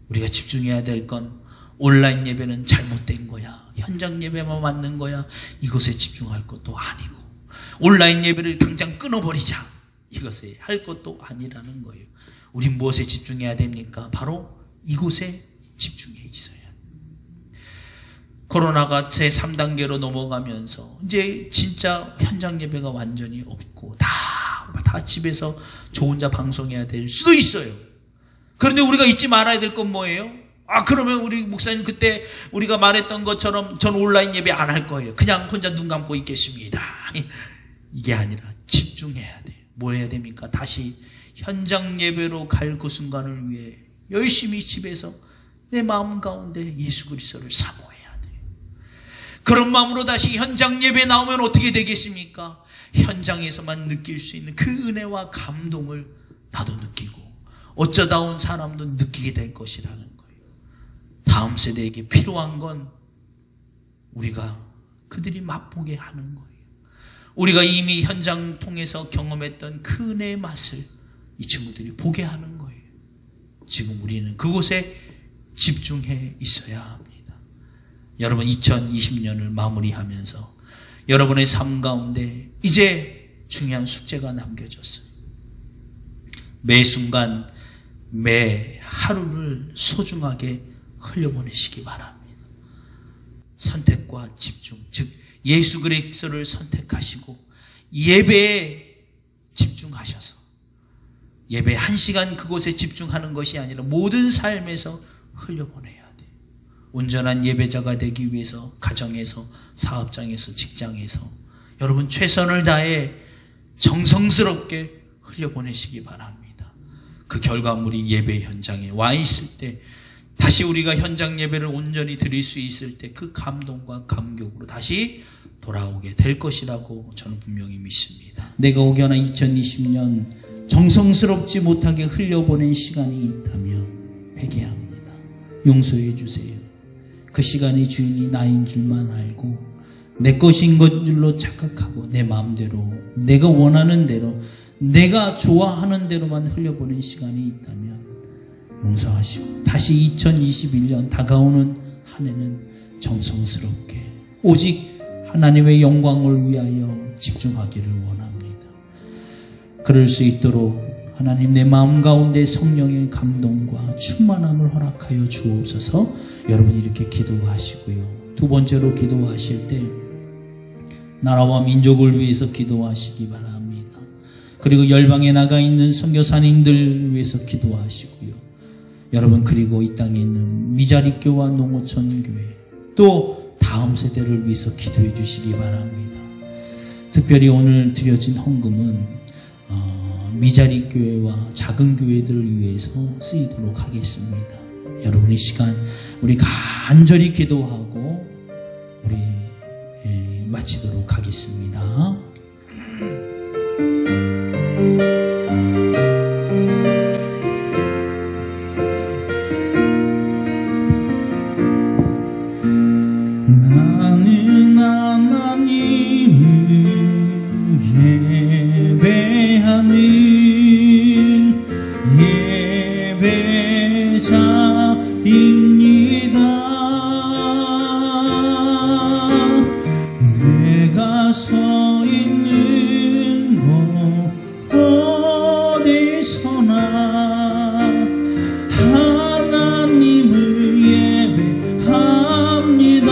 우리가 집중해야 될 건 온라인 예배는 잘못된 거야, 현장 예배만 맞는 거야, 이것에 집중할 것도 아니고, 온라인 예배를 당장 끊어버리자, 이것에 할 것도 아니라는 거예요. 우린 무엇에 집중해야 됩니까? 바로 이곳에 집중해 있어야. 코로나가 제3단계로 넘어가면서 이제 진짜 현장 예배가 완전히 없고 다 집에서 저 혼자 방송해야 될 수도 있어요. 그런데 우리가 잊지 말아야 될 건 뭐예요? 그러면 우리 목사님 그때 우리가 말했던 것처럼 전 온라인 예배 안 할 거예요. 그냥 혼자 눈 감고 있겠습니다. 이게 아니라 집중해야 돼요. 뭐 해야 됩니까? 다시 현장 예배로 갈 그 순간을 위해 열심히 집에서 내 마음 가운데 예수 그리스도를 사모해야 돼요. 그런 마음으로 다시 현장 예배 나오면 어떻게 되겠습니까? 현장에서만 느낄 수 있는 그 은혜와 감동을 나도 느끼고 어쩌다 온 사람도 느끼게 될 것이라는 거예요. 다음 세대에게 필요한 건 우리가 그들이 맛보게 하는 거예요. 우리가 이미 현장 통해서 경험했던 그 은혜의 맛을 이 친구들이 보게 하는 거예요. 지금 우리는 그곳에 집중해 있어야 합니다. 여러분, 2020년을 마무리하면서 여러분의 삶 가운데 이제 중요한 숙제가 남겨졌어요. 매 순간 매 하루를 소중하게 흘려보내시기 바랍니다. 선택과 집중, 즉 예수 그리스도를 선택하시고 예배에 집중하셔서 예배 1시간 그곳에 집중하는 것이 아니라 모든 삶에서 흘려보내야 돼요. 온전한 예배자가 되기 위해서 가정에서, 사업장에서, 직장에서 여러분 최선을 다해 정성스럽게 흘려보내시기 바랍니다. 그 결과물이 예배 현장에 와 있을 때 다시 우리가 현장 예배를 온전히 드릴 수 있을 때 그 감동과 감격으로 다시 돌아오게 될 것이라고 저는 분명히 믿습니다. 내가 오겨나 2020년 정성스럽지 못하게 흘려보낸 시간이 있다면 회개합니다. 용서해 주세요. 그 시간의 주인이 나인 줄만 알고 내 것인 것 줄로 착각하고 내 마음대로 내가 원하는 대로 내가 좋아하는 대로만 흘려보낸 시간이 있다면 용서하시고 다시 2021년 다가오는 한 해는 정성스럽게 오직 하나님의 영광을 위하여 집중하기를 원합니다. 그럴 수 있도록 하나님 내 마음 가운데 성령의 감동과 충만함을 허락하여 주옵소서. 여러분 이렇게 기도하시고요. 두 번째로 기도하실 때 나라와 민족을 위해서 기도하시기 바랍니다. 그리고 열방에 나가 있는 선교사님들 위해서 기도하시고요. 여러분 그리고 이 땅에 있는 미자립교와 농어촌 교회 또 다음 세대를 위해서 기도해 주시기 바랍니다. 특별히 오늘 드려진 헌금은 미자립교회와 작은 교회들을 위해서 쓰이도록 하겠습니다. 여러분 이 시간 우리 간절히 기도하고 우리 마치도록 하겠습니다. 나는 하나님을 예배하는 예배자입니다. 내가 서 있는 곳 어디서나 하나님을 예배합니다.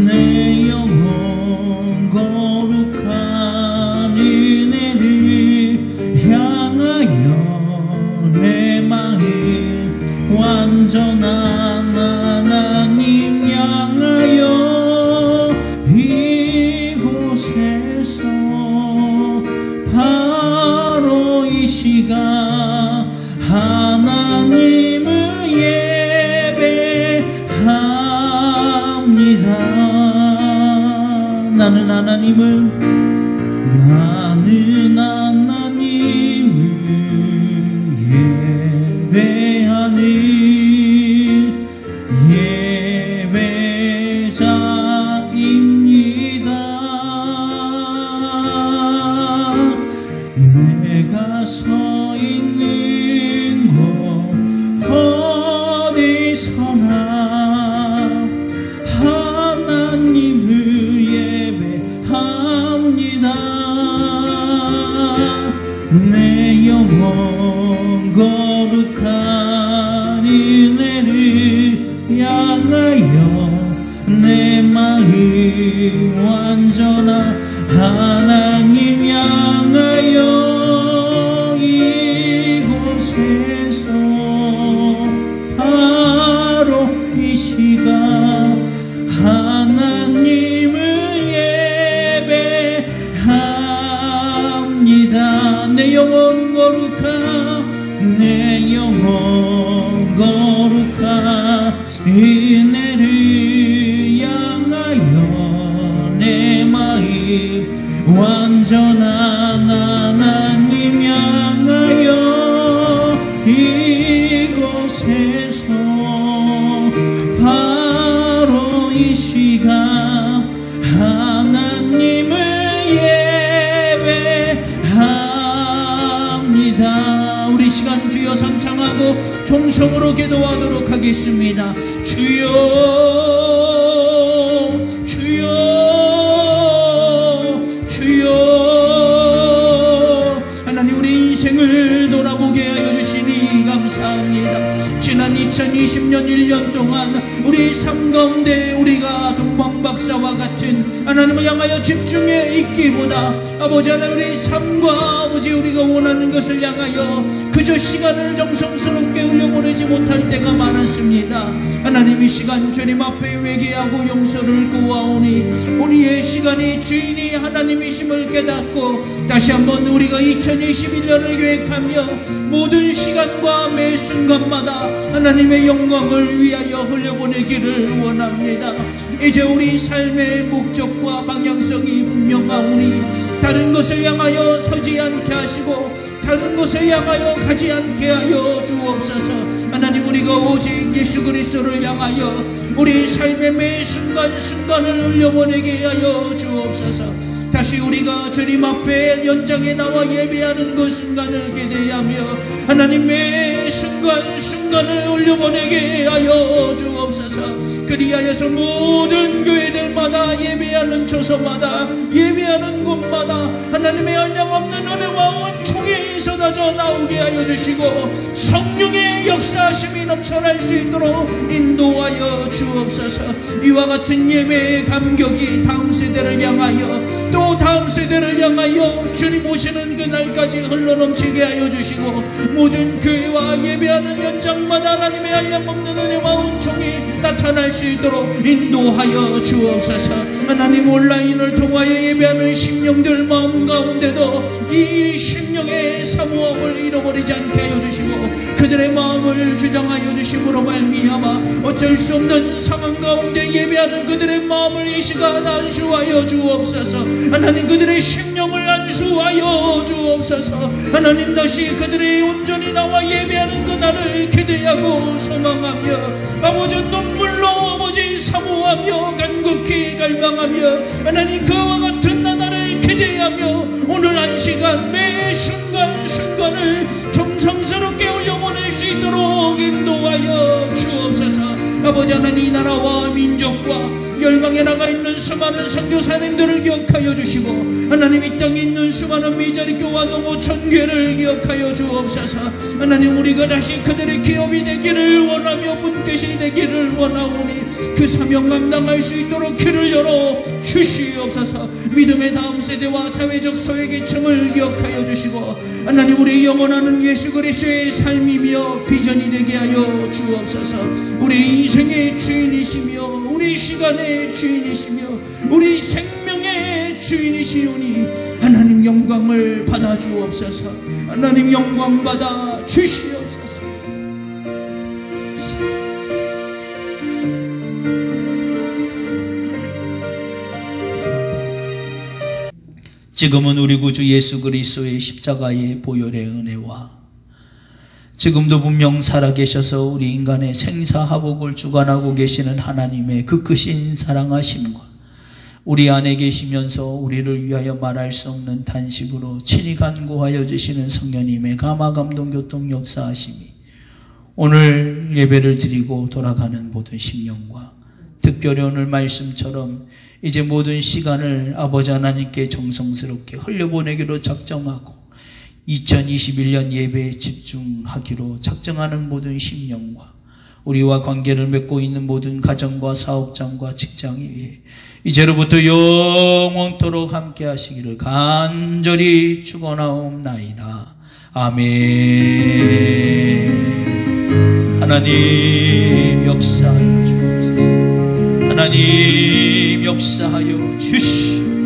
내 영혼 거룩한 은혜를 향하여 내 마음 완전한 하나님 향하여 이곳에서 바로 이 시간 하나님을 예배합니다. 나는 하나님을 예배하는 예배자입니다. 내가 서 있는 곳 어디서나 하나님을 예배합니다. 내 영혼 거룩한 은혜를 향하여 내 마음 완전한 하나님 향하여 이곳에서 바로 이 시간 하나님을 예배합니다. 내 영혼 거룩한 은혜를 향하여 내 마음 완전한 하나님 향하여 이곳에서 바로 이 시간 하나님을 예배합니다. 우리 시간 주여 삼창하고 종성으로 기도하도록 하겠습니다. 주여 주여 주여 하나님 우리 인생을 돌아보게 하여 주시니 감사합니다. 지난 2020년 1년 동안 우리 삶 가운데 우리가 동방박사와 같은 하나님을 향하여 집중해 있기보다 아버지 하나님 우리 삶과 아버지 우리가 원하는 것을 향하여 그저 시간을 정성스럽게 흘려보내지 못할 때가 많았습니다. 하나님 이 시간 주님 앞에 회개하고 용서를 구하오니 우리의 시간이 주인이 하나님이심을 깨닫고 다시 한번 우리가 2021년을 계획하며 모든 시간과 매 순간마다 하나님의 영광을 위하여 흘려보내기를 원합니다. 이제 우리 삶의 목적과 방향성이 분명하오니 다른 것을 향하여 서지 않게 하시고 다른 것을 향하여 가지 않게 하여 주옵소서. 하나님 우리가 오직 예수 그리스도를 향하여 우리 삶의 매 순간순간을 흘려보내게 하여 주옵소서. 다시 우리가 주님 앞에 연장에 나와 예배하는 그 순간을 기대하며 하나님 매 순간순간을 흘려보내게 하여 주옵소서. 그리하여서 모든 교회들마다 예배하는 처소마다 예배하는 곳마다 하나님의 한량없는 은혜와 은총이 쏟아져 나오게 하여 주시고 성령의 역사하심이 넘쳐날 수 있도록 인도하여 주옵소서. 이와 같은 예배의 감격이 다음 세대를 향하여 또 다음 세대를 향하여 주님 오시는 그날까지 흘러넘치게 하여 주시고 모든 교회와 예배하는 현장마다 하나님의 한량없는 은혜와 은총이 나타날 수 있도록 인도하여 주옵소서. 하나님 온라인을 통하여 예배하는 심령들 마음 가운데도 이 심령의 사모함을 잃어버리지 않게 하여 주시고 그들의 마음을 주장하여 주심으로 말미암아 어쩔 수 없는 상황 가운데 예배하는 그들의 마음을 이 시간 안수하여 주옵소서. 하나님 그들의 심령을 안수하여 주옵소서. 하나님 다시 그들의 온전히 나와 예배하는 그날을 기대하고 소망하며 아버지 눈물로 아버지 사모하며 간곡히 갈망하며 하나님 그와 같은 나날을 기대하며 오늘 한 시간 매 순간순간을 정성스럽게 올려보낼 수 있도록 인도하여 주옵소서. 아버지 하나님 이 나라와 민족과 열방에 나가 있는 수많은 선교사님들을 기억하여 주시고 하나님 이 땅에 있는 수많은 미자리 교와 농어촌 교회를 기억하여 주옵소서. 하나님 우리가 다시 그들의 기업이 되기를 원하며 분깃이 되기를 원하오니 그 사명 감당할 수 있도록 길을 열어 주시옵소서. 믿음의 다음 세대와 사회적 소외계층을 기억하여 주시고 하나님 우리 영원하는 예수 그리스도의 삶이며 비전이 되게 하여 주옵소서. 우리 인생의 주인이시며 우리 시간의 주인이시며 우리 생명의 주인이시오니 하나님 영광을 받아 주옵소서. 하나님 영광 받아 주시옵소서. 지금은 우리 구주 예수 그리스도의 십자가의 보혈의 은혜와 지금도 분명 살아계셔서 우리 인간의 생사화복을 주관하고 계시는 하나님의 그 크신 사랑하심과 우리 안에 계시면서 우리를 위하여 말할 수 없는 탄식으로 친히 간구하여 주시는 성령님의 감화감동 교통 역사하심이 오늘 예배를 드리고 돌아가는 모든 심령과 특별히 오늘 말씀처럼 이제 모든 시간을 아버지 하나님께 정성스럽게 흘려보내기로 작정하고 2021년 예배에 집중하기로 작정하는 모든 심령과 우리와 관계를 맺고 있는 모든 가정과 사업장과 직장에 이제로부터 영원토록 함께 하시기를 간절히 축원하옵나이다. 아멘. 하나님 역사하여 주옵소서. 하나님 역사하여 주시옵소서.